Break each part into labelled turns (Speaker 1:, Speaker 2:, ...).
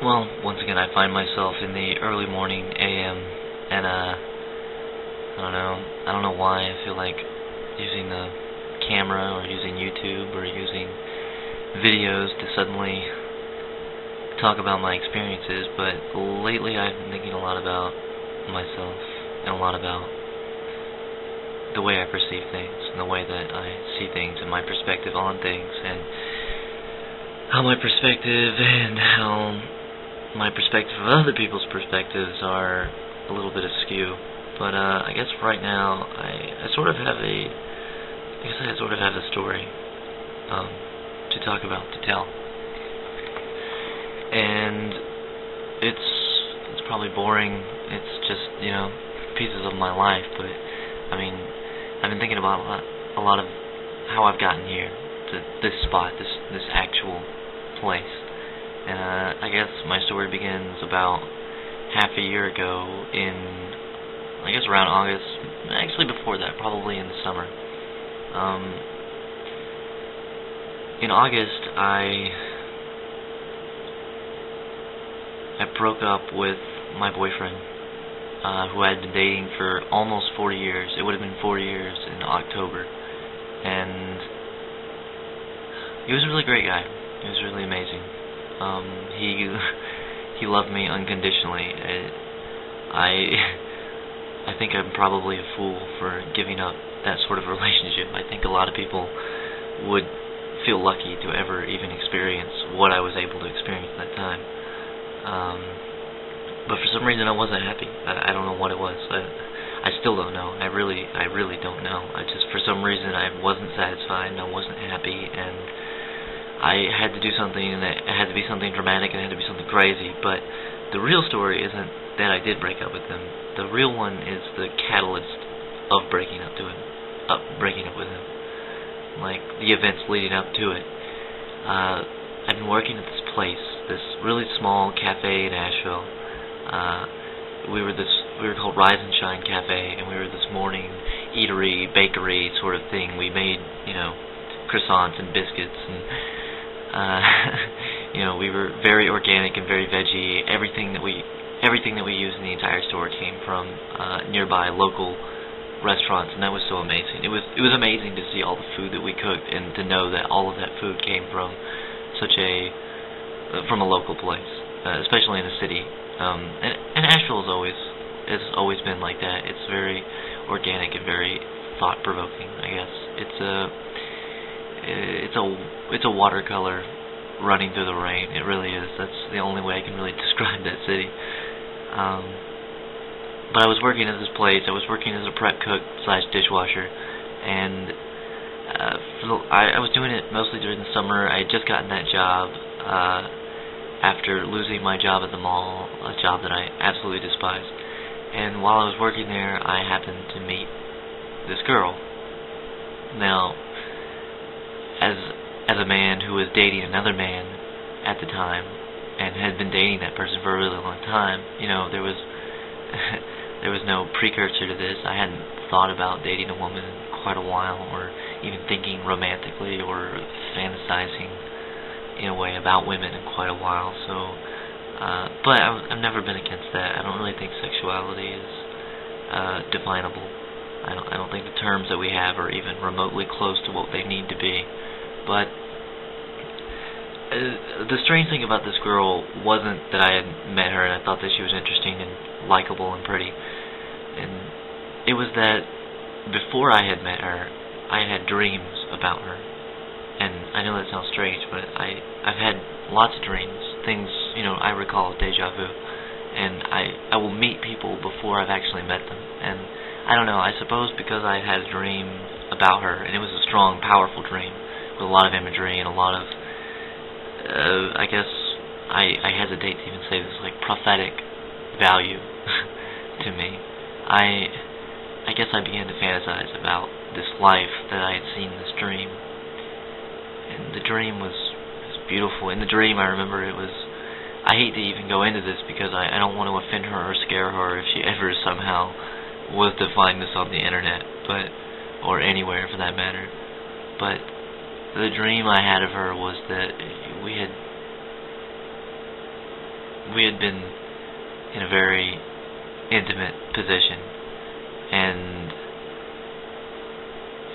Speaker 1: Well, once again, I find myself in the early morning AM, and I don't know why I feel like using the camera or using YouTube or using videos to suddenly talk about my experiences, but lately I've been thinking a lot about myself and a lot about the way I perceive things and the way that I see things and my perspective on things and how my perspective and how my perspective of other people's perspectives are a little bit askew. But I guess right now I sort of have a story to talk about, to tell. And it's probably boring. It's just, pieces of my life, but I mean, I've been thinking about a lot of how I've gotten here to this spot, this actual place. And I guess my story begins about half a year ago in, I guess around August, actually before that, probably in the summer. In August, I broke up with my boyfriend, who I had been dating for almost 4 years. It would have been 4 years in October. And he was a really great guy. He was really amazing. He loved me unconditionally. I think I'm probably a fool for giving up that sort of relationship. I think a lot of people would feel lucky to ever even experience what I was able to experience at that time. But for some reason I wasn't happy. I don't know what it was. I still don't know. I really don't know. For some reason I wasn't satisfied and I wasn't happy, and I had to do something, and it had to be something dramatic, and it had to be something crazy. But the real story isn't that I did break up with him. The real one is the catalyst of breaking up with him. Like, the events leading up to it. I've been working at this place, this really small cafe in Asheville. We were called Rise and Shine Cafe, and we were this morning eatery, bakery sort of thing. We made, croissants and biscuits, and we were very organic and very veggie. Everything that we used in the entire store came from nearby local restaurants, and that was so amazing. It was amazing to see all the food that we cooked, and to know that all of that food came from from a local place, especially in a city. And Asheville has always been like that. It's very organic and very thought-provoking, I guess. It's a watercolor running through the rain. It really is. That's the only way I can really describe that city. But I was working at this place. I was working as a prep cook / dishwasher, and I was doing it mostly during the summer. I had just gotten that job after losing my job at the mall, a job that I absolutely despised. And while I was working there, I happened to meet this girl. Now, as a man who was dating another man at the time, and had been dating that person for a really long time, there was there was no precursor to this. I hadn't thought about dating a woman in quite a while, or even thinking romantically or fantasizing in a way about women in quite a while. So, but I've never been against that. I don't really think sexuality is definable. I don't think the terms that we have are even remotely close to what they need to be. But the strange thing about this girl wasn't that I had met her and I thought that she was interesting and likable and pretty. And it was that before I had met her, I had dreams about her. And I know that sounds strange, but I've had lots of dreams, things, I recall deja vu. And I will meet people before I've actually met them. And I don't know, I suppose because I had a dream about her, and it was a strong, powerful dream, with a lot of imagery and a lot of, I guess, I hesitate to even say this, like, prophetic value to me. I guess I began to fantasize about this life that I had seen in this dream. And the dream was beautiful. In the dream, I remember it was, I hate to even go into this because I don't want to offend her or scare her if she ever somehow was to find this on the internet, or anywhere for that matter. But the dream I had of her was that we had we had been in a very intimate position, and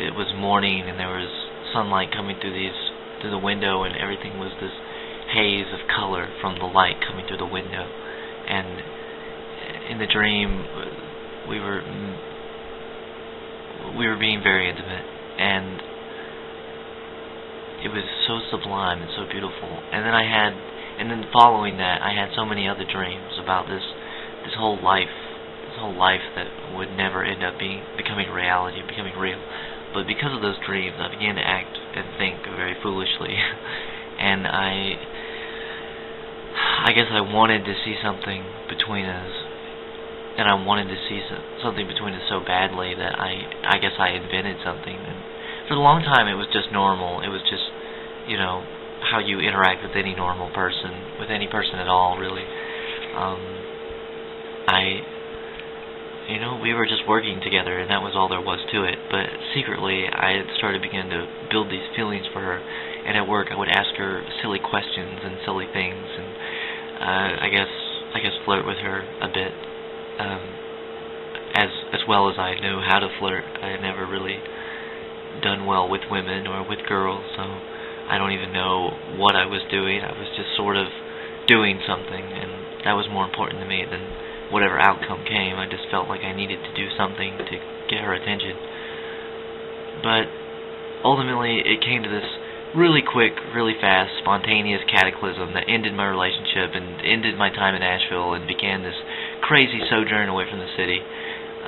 Speaker 1: it was morning, and there was sunlight coming through the window, and everything was this haze of color from the light coming through the window. And in the dream, we were being very intimate, and it was so sublime and so beautiful. And then following that, I had so many other dreams about this whole life that would never end up becoming reality, becoming real. But because of those dreams, I began to act and think very foolishly, and I guess I wanted to see something between us, and I wanted to see something between us so badly that I guess I invented something. And for a long time, it was just normal. It was just, how you interact with any normal person, with any person at all, really. We were just working together, and that was all there was to it. But secretly, I had began to build these feelings for her, and at work, I would ask her silly questions and silly things, and I guess flirt with her a bit, as well as I knew how to flirt. I had never really done well with women or with girls, so I don't even know what I was doing. I was just sort of doing something, and that was more important to me than whatever outcome came. I just felt like I needed to do something to get her attention. But ultimately, it came to this really quick, really fast, spontaneous cataclysm that ended my relationship and ended my time in Nashville and began this crazy sojourn away from the city.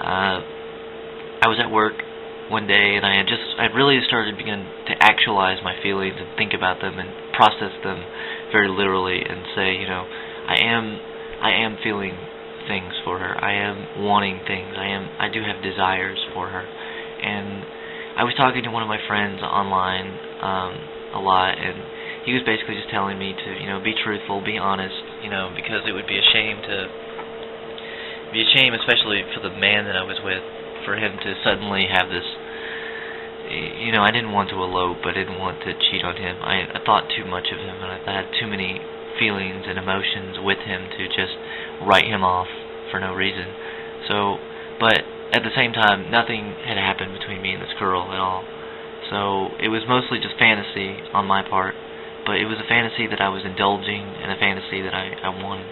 Speaker 1: I was at work one day, and I had really begun to actualize my feelings and think about them and process them very literally and say, I am feeling things for her. I am wanting things. I do have desires for her. And I was talking to one of my friends online a lot, and he was basically just telling me to, be truthful, be honest, because it would be a shame, especially for the man that I was with, for him to suddenly have this. I didn't want to elope. I didn't want to cheat on him. I thought too much of him, and I had too many feelings and emotions with him to just write him off for no reason. But at the same time, nothing had happened between me and this girl at all. So it was mostly just fantasy on my part, but it was a fantasy that I was indulging and a fantasy that I wanted.